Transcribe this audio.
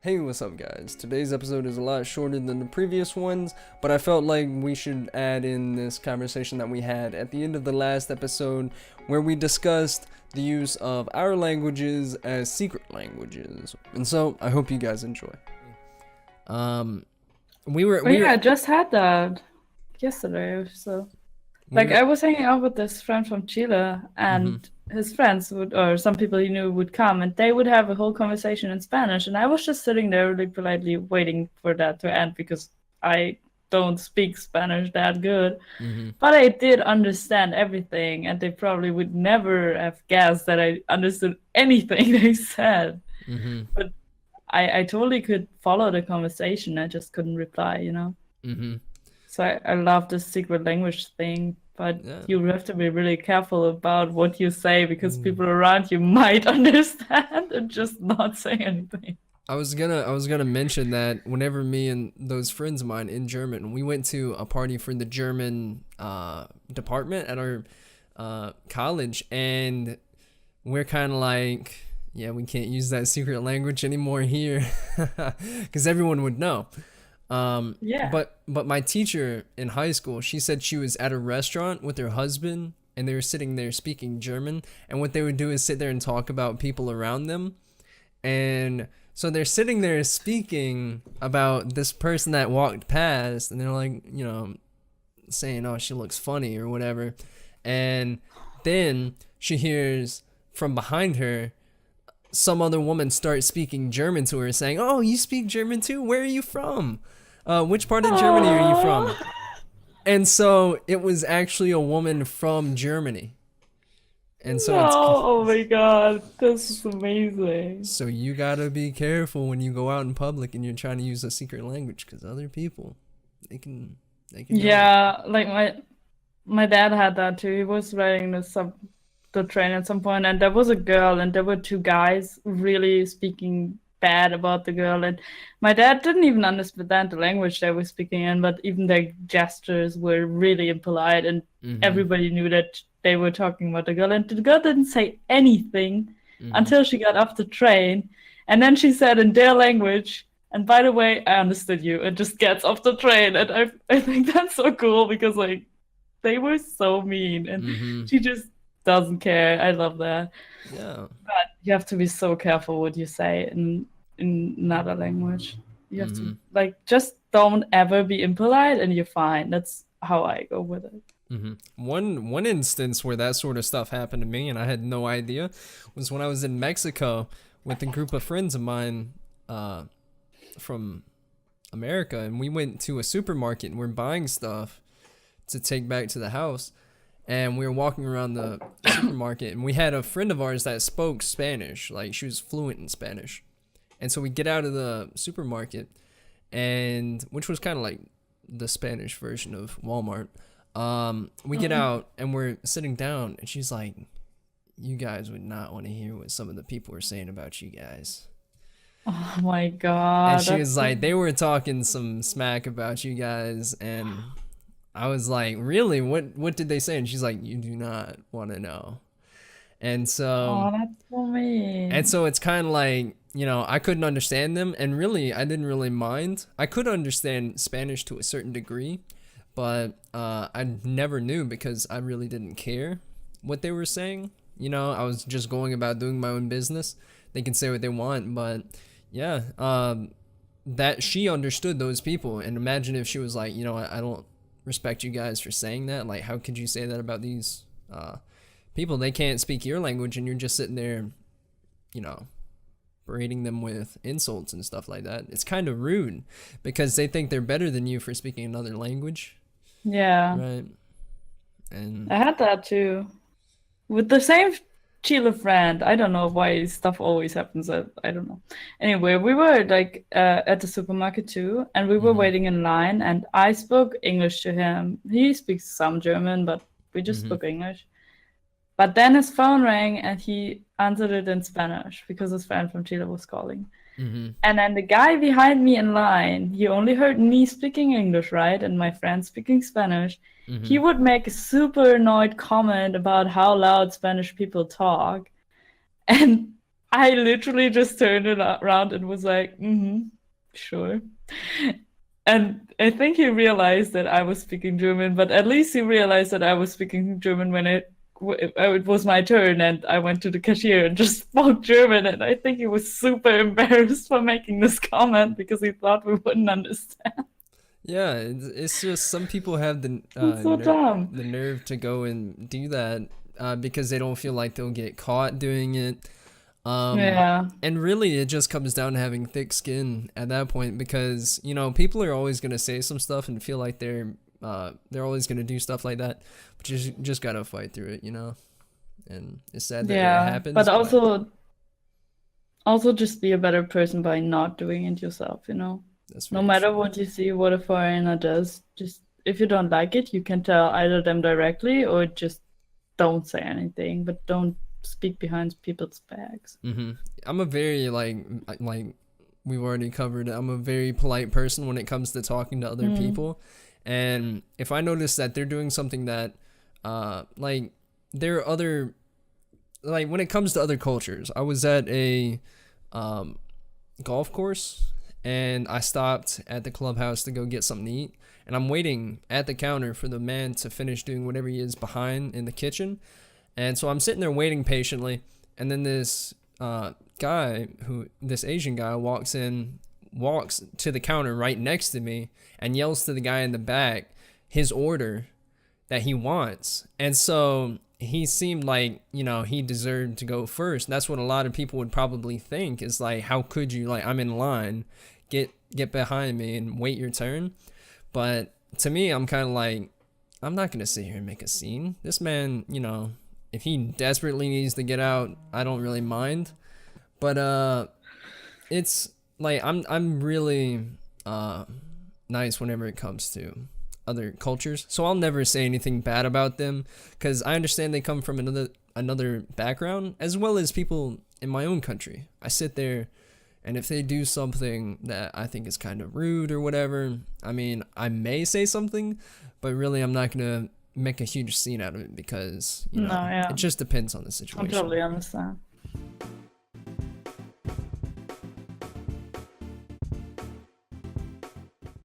Hey, what's up, guys? Today's episode is a lot shorter than the previous ones, but I felt like we should add in this conversation that we had at the end of the last episode where we discussed the use of our languages as secret languages. And so, I hope you guys enjoy. Um, we were, Oh we yeah, were, I just had that yesterday. So, we I were, was hanging out with this friend from Chile, mm-hmm, and his friends would, or some people he knew would come, and they would have a whole conversation in Spanish, and I was just sitting there really politely waiting for that to end because I don't speak Spanish that good, mm-hmm, but I did understand everything, and they probably would never have guessed that I understood anything they said. mm-hmm, But I totally could follow the conversation. I just couldn't reply. mm-hmm, So I love this secret language thing, but yeah. you have to be really careful about what you say because Mm. people around you might understand and just not say anything. I was gonna mention that whenever me and those friends of mine in German, we went to a party for the German department at our college, and we're kind of like, yeah, we can't use that secret language anymore here, because everyone would know. Yeah. But my teacher in high school, she said she was at a restaurant with her husband, and they were sitting there speaking German, and what they would do is sit there and talk about people around them, and so they're sitting there speaking about this person that walked past, and they're like, saying, "Oh, she looks funny" or whatever. And then she hears from behind her some other woman start speaking German to her, saying, "Oh, you speak German too? Where are you from? Which part of Germany are you from?" Oh, And so it was actually a woman from Germany. And so no. it's Oh my God. This is amazing. So you gotta be careful when you go out in public and you're trying to use a secret language, because other people, they can they can know it. Yeah, like my dad had that too. He was riding the train at some point, and there was a girl, and there were two guys really speaking bad about the girl, and my dad didn't even understand the language they were speaking in, but even their gestures were really impolite, and Mhm. everybody knew that they were talking about the girl, and the girl didn't say anything Mhm. until she got off the train, and then she said in their language. And by the way, I understood you. And just gets off the train, and I think that's so cool because like they were so mean, and Mhm. she just doesn't care. I love that. Yeah. But you have to be so careful what you say in another language. You have to Mhm. like just don't ever be impolite, and you're fine. That's how I go with it. Mhm. One instance where that sort of stuff happened to me and I had no idea was when I was in Mexico with a group of friends of mine uh from America, and we went to a supermarket and we're buying stuff to take back to the house, and we were walking around the supermarket, and we had a friend of ours that spoke Spanish, like she was fluent in Spanish. And so we get out of the supermarket, and which was kind of like the Spanish version of Walmart. We get Mhm. out and we're sitting down, and she's like, "You guys would not want to hear what some of the people are saying about you guys." Oh my And God, she that's was so. like, "They were talking some smack about you guys," and I was like, "Really? What did they say?" And she's like, "You do not want to know." And so Oh, that's so mean. it's kind of like, I couldn't understand them, and really I didn't really mind. I could understand Spanish to a certain degree, but I never knew because I really didn't care what they were saying. I was just going about doing my own business. They can say what they want, but yeah, that she understood those people. And imagine if she was like, I don't respect you guys for saying that. Like, how could you say that about these people? They can't speak your language, and you're just sitting there, you know, berating them with insults and stuff like that. It's kind of rude because they think they're better than you for speaking another language, Yeah, right? And I had that too. With the same Chile friend. I don't know why stuff always happens. I don't know. Anyway, we were like at the supermarket too, and we were mm-hmm, waiting in line, and I spoke English to him. He speaks some German, but we just mm-hmm, spoke English. But then his phone rang, and he answered it in Spanish because his friend from Chile was calling. mm-hmm, And then the guy behind me in line, he only heard me speaking English, right? And my friend speaking Spanish. mm-hmm, He would make a super annoyed comment about how loud Spanish people talk. And I literally just turned it around and was like, mm-hmm, sure. And I think he realized that I was speaking German, but at least he realized that I was speaking German when it was my turn and I went to the cashier and just spoke German. And I think he was super embarrassed for making this comment because he thought we wouldn't understand. Yeah, it's just some people have It's so dumb. the nerve to go and do that because they don't feel like they'll get caught doing it. Yeah. And really, it just comes down to having thick skin at that point because, you know, people are always going to say some stuff and feel like they're always going to do stuff like that. But you just got to fight through it, you know? And it's sad that it Yeah. happens. But also just be a better person by not doing it yourself, you know? That's No very matter true. what you see, what a foreigner does, just if you don't like it, you can tell either them directly or just don't say anything, but don't speak behind people's backs. I'm a very, like we've already covered, I'm a very polite person when it comes to talking to other people. And if I notice that they're doing something that, like, there are other, like, when it comes to other cultures, I was at a golf course and I stopped at the clubhouse to go get something to eat. And I'm waiting at the counter for the man to finish doing whatever he is behind in the kitchen. And so I'm sitting there waiting patiently. And then this this Asian guy walks to the counter right next to me and yells to the guy in the back his order that he wants. And so he seemed like, you know, he deserved to go first. And that's what a lot of people would probably think is like, how could you, like, I'm in line, get behind me and wait your turn. But to me, I'm kind of like, I'm not going to sit here and make a scene. This man, you know, if he desperately needs to get out, I don't really mind. But it's like I'm really nice whenever it comes to other cultures. So I'll never say anything bad about them because I understand they come from another background as well as people in my own country. I sit there and if they do something that I think is kind of rude or whatever, I mean, I may say something, but really I'm not going to make a huge scene out of it because, you know, No, yeah. it just depends on the I situation. totally understand.